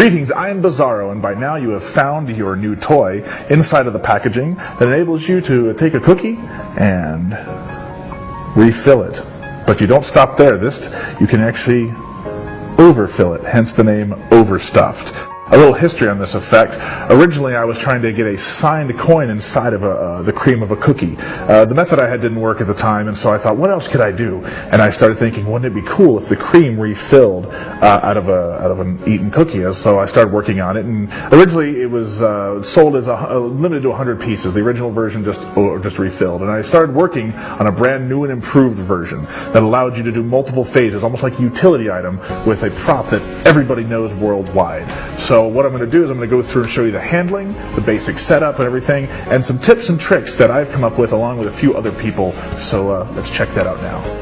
Greetings, I am Bizarro, and by now you have found your new toy inside of the packaging that enables you to take a cookie and refill it. But you don't stop there. You can actually overfill it, hence the name Overstuffed. A little history on this effect. Originally, I was trying to get a signed coin inside of the cream of a cookie. The method I had didn't work at the time, and so I thought, what else could I do? And I started thinking, wouldn't it be cool if the cream refilled out of an eaten cookie? And so I started working on it, and originally it was sold as limited to 100 pieces. The original version just refilled, and I started working on a brand new and improved version that allowed you to do multiple phases, almost like a utility item with a prop that everybody knows worldwide. So what I'm going to do is I'm going to go through and show you the handling, the basic setup and everything, and some tips and tricks that I've come up with along with a few other people. So let's check that out now.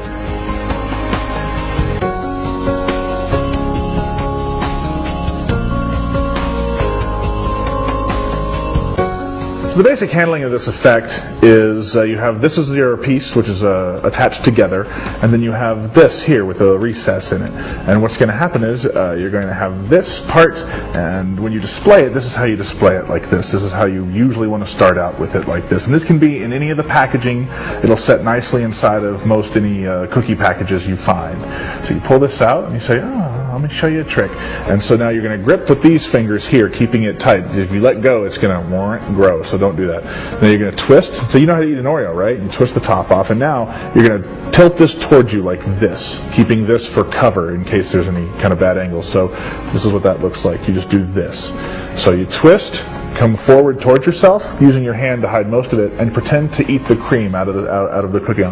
So the basic handling of this effect is this is your piece, which is attached together, and then you have this here with a recess in it. And what's going to happen is you're going to have this part, and when you display it, this is how you display it, like this. This is how you usually want to start out with it, like this. And this can be in any of the packaging. It'll set nicely inside of most any cookie packages you find. So you pull this out, and you say, let me show you a trick. And so now you're going to grip with these fingers here, keeping it tight. If you let go, it's going to grow, so don't do that. Then you're going to twist. So you know how to eat an Oreo, right? You twist the top off, and now you're going to tilt this towards you like this, keeping this for cover in case there's any kind of bad angles. So this is what that looks like. You just do this. So you twist, come forward towards yourself, using your hand to hide most of it, and pretend to eat the cream out of the cookie.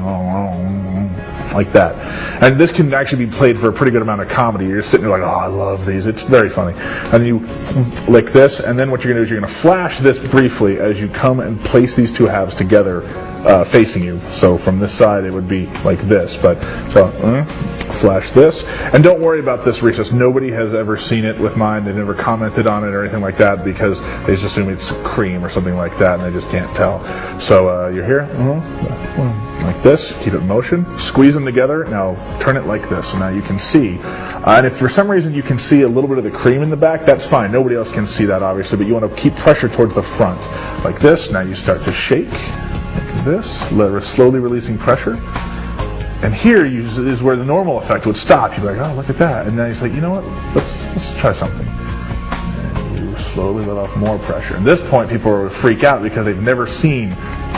Like that. And this can actually be played for a pretty good amount of comedy. You're just sitting there like, I love these. It's very funny. And then you lick this, and then what you're going to do is you're going to flash this briefly as you come and place these two halves together facing you. So from this side it would be like this. Flash this. And don't worry about this recess. Nobody has ever seen it with mine. They never commented on it or anything like that because they just assume it's cream or something like that, and they just can't tell. So you're here. Like this, keep it in motion, squeeze them together, now turn it like this, so now you can see. And if for some reason you can see a little bit of the cream in the back, that's fine. Nobody else can see that, obviously, but you want to keep pressure towards the front. Like this, now you start to shake, like this, slowly releasing pressure. And here is where the normal effect would stop. You'd be like, look at that. And then he's like, you know what, let's try something. And you slowly let off more pressure. At this point, people will freak out because they've never seen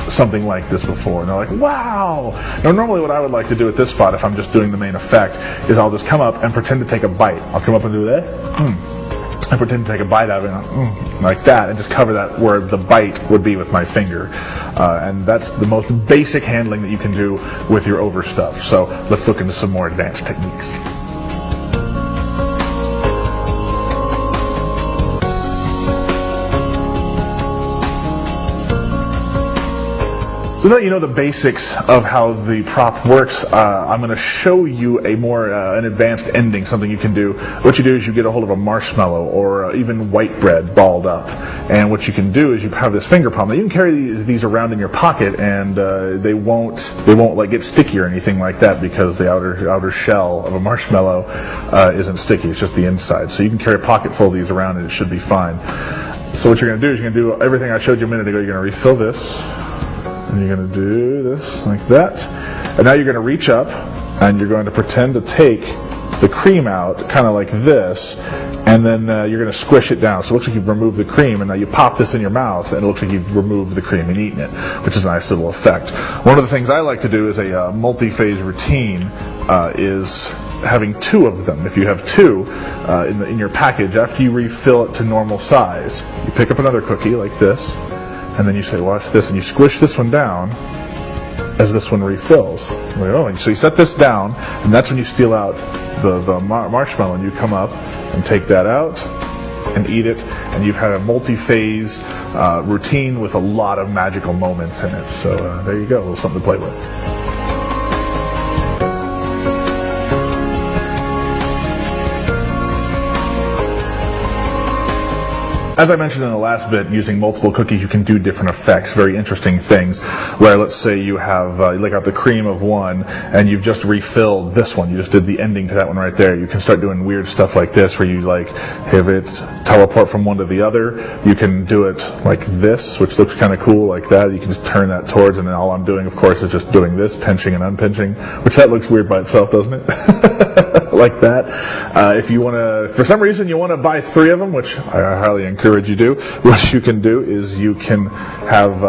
something like this before, and they're like, wow. Now normally what I would like to do at this spot, if I'm just doing the main effect, is I'll just come up and pretend to take a bite. I'll come up and do that, and pretend to take a bite out of it, like that, and just cover that where the bite would be with my finger. And that's the most basic handling that you can do with your overstuff. So let's look into some more advanced techniques. So now that you know the basics of how the prop works, I'm going to show you an advanced ending, something you can do. What you do is you get a hold of a marshmallow or even white bread balled up, and what you can do is you have this finger palm. Now you can carry these around in your pocket, and they won't like get sticky or anything like that because the outer shell of a marshmallow isn't sticky. It's just the inside. So you can carry a pocket full of these around, and it should be fine. So what you're going to do is you're going to do everything I showed you a minute ago. You're going to refill this. And you're going to do this like that. And now you're going to reach up and you're going to pretend to take the cream out kind of like this, and then you're going to squish it down. So it looks like you've removed the cream, and now you pop this in your mouth and it looks like you've removed the cream and eaten it, which is a nice little effect. One of the things I like to do is a multi-phase routine is having two of them. If you have two in your package, after you refill it to normal size, you pick up another cookie like this, and then you say, watch this, and you squish this one down as this one refills. So you set this down, and that's when you steal out the marshmallow, and you come up and take that out and eat it, and you've had a multi-phase routine with a lot of magical moments in it. So there you go, a little something to play with. as I mentioned in the last bit, using multiple cookies, you can do different effects, very interesting things, where let's say you have, you got the cream of one, and you've just refilled this one. You just did the ending to that one right there. You can start doing weird stuff like this, where you like have it teleport from one to the other. You can do it like this, which looks kind of cool like that. You can just turn that towards, and then all I'm doing, of course, is just doing this, pinching and unpinching, which that looks weird by itself, doesn't it? Like that. If you want to, for some reason you want to buy 3 of them, which I highly encourage you do, what you can do is you can have,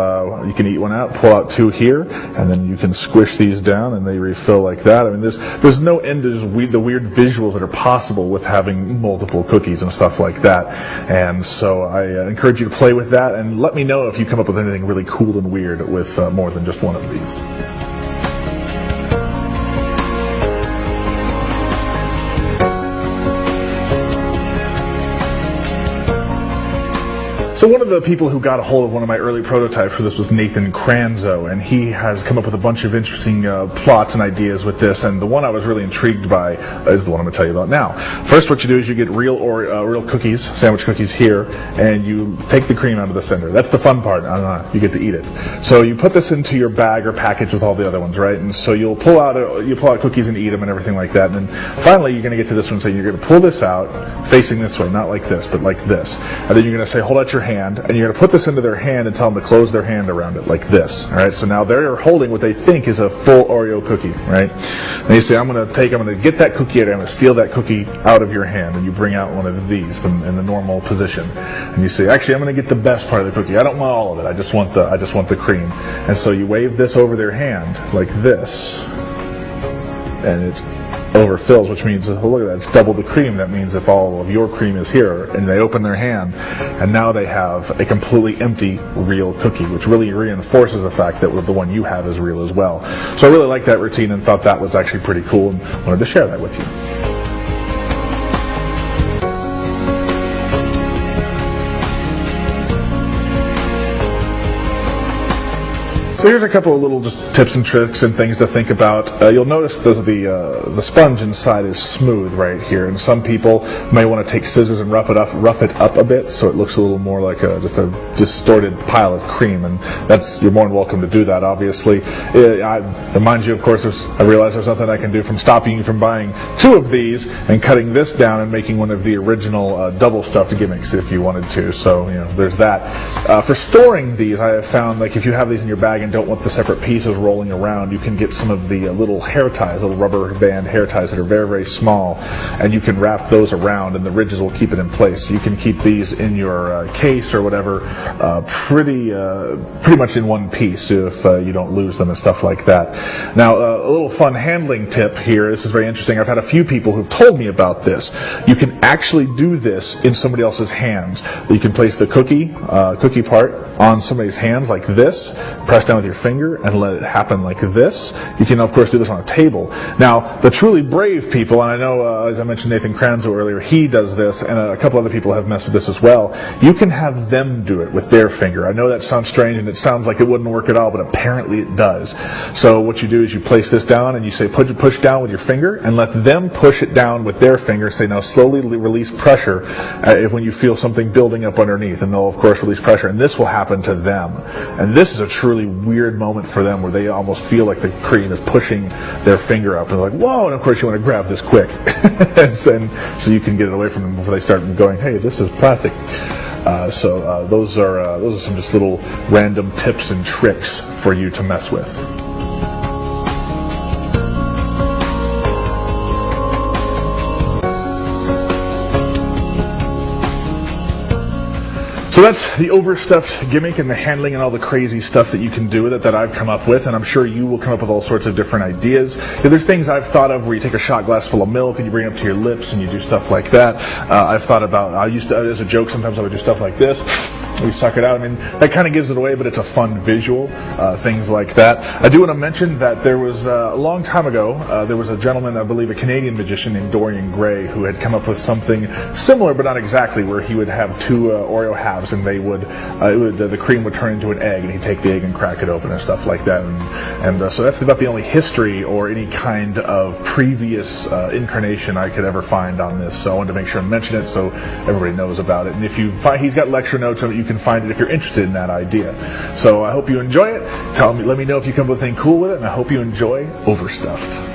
you can eat one out, pull out 2 here, and then you can squish these down and they refill like that. I mean, there's no end to the weird visuals that are possible with having multiple cookies and stuff like that. And so I encourage you to play with that, and let me know if you come up with anything really cool and weird with more than just one of these. So one of the people who got a hold of one of my early prototypes for this was Nathan Kranzo, and he has come up with a bunch of interesting plots and ideas with this, and the one I was really intrigued by is the one I'm going to tell you about now. First, what you do is you get real cookies, sandwich cookies here, and you take the cream out of the center. That's the fun part. You get to eat it. So you put this into your bag or package with all the other ones, right? And so you'll pull out cookies and eat them and everything like that, and then finally you're going to get to this one, so you're going to pull this out facing this way, not like this, but like this. And then you're going to say, hold out your hand, and you're going to put this into their hand and tell them to close their hand around it like this. All right, so now they're holding what they think is a full Oreo cookie, right? And you say, I'm going to get that cookie out, I'm going to steal that cookie out of your hand, and you bring out one of these in the normal position, and you say, actually, I'm going to get the best part of the cookie. I don't want all of it. I just want the cream. And so you wave this over their hand like this, and it's overfills, which means, oh, look at that, it's double the cream. That means if all of your cream is here, and they open their hand, and now they have a completely empty real cookie, which really reinforces the fact that the one you have is real as well. So I really liked that routine and thought that was actually pretty cool, and wanted to share that with you. So here's a couple of little just tips and tricks and things to think about. You'll notice the sponge inside is smooth right here, and some people may want to take scissors and rough it up a bit so it looks a little more like just a distorted pile of cream, and you're more than welcome to do that, obviously. Mind you, of course, I realize there's nothing I can do from stopping you from buying 2 of these and cutting this down and making one of the original double stuffed gimmicks if you wanted to. So, there's that. For storing these, I have found, like, if you have these in your bag and don't want the separate pieces rolling around, you can get some of the little hair ties, little rubber band hair ties that are very, very small, and you can wrap those around and the ridges will keep it in place. So you can keep these in your case or whatever pretty much in one piece if you don't lose them and stuff like that. Now, a little fun handling tip here. This is very interesting. I've had a few people who've told me about this. You can actually do this in somebody else's hands. You can place the cookie part on somebody's hands like this, press down with your finger and let it happen like this. You can, of course, do this on a table. Now, the truly brave people, and I know, as I mentioned Nathan Kranzo earlier, he does this, and a couple other people have messed with this as well. You can have them do it with their finger. I know that sounds strange, and it sounds like it wouldn't work at all, but apparently it does. So what you do is you place this down, and you say push down with your finger, and let them push it down with their finger. Say, now slowly release pressure when you feel something building up underneath, and they'll, of course, release pressure, and this will happen to them. And this is a truly weird moment for them where they almost feel like the cream is pushing their finger up, and they're like, whoa, and of course you want to grab this quick and so you can get it away from them before they start going, hey, this is plastic. So those are some just little random tips and tricks for you to mess with. So that's the overstuffed gimmick and the handling and all the crazy stuff that you can do with it that I've come up with, and I'm sure you will come up with all sorts of different ideas. There's things I've thought of where you take a shot glass full of milk and you bring it up to your lips and you do stuff like that. I've thought about, I used to, as a joke, sometimes I would do stuff like this. we suck it out. I mean, that kind of gives it away, but it's a fun visual, things like that. I do want to mention that there was, a long time ago, there was a gentleman, I believe a Canadian magician named Dorian Gray, who had come up with something similar, but not exactly, where he would have two Oreo halves, and they would, the cream would turn into an egg, and he'd take the egg and crack it open and stuff like that. And so that's about the only history or any kind of previous incarnation I could ever find on this. So I wanted to make sure and mention it so everybody knows about it. And if you find, he's got lecture notes on it, you can find it if you're interested in that idea. So I hope you enjoy it. Let me know if you come up with anything cool with it, and I hope you enjoy Overstuffed.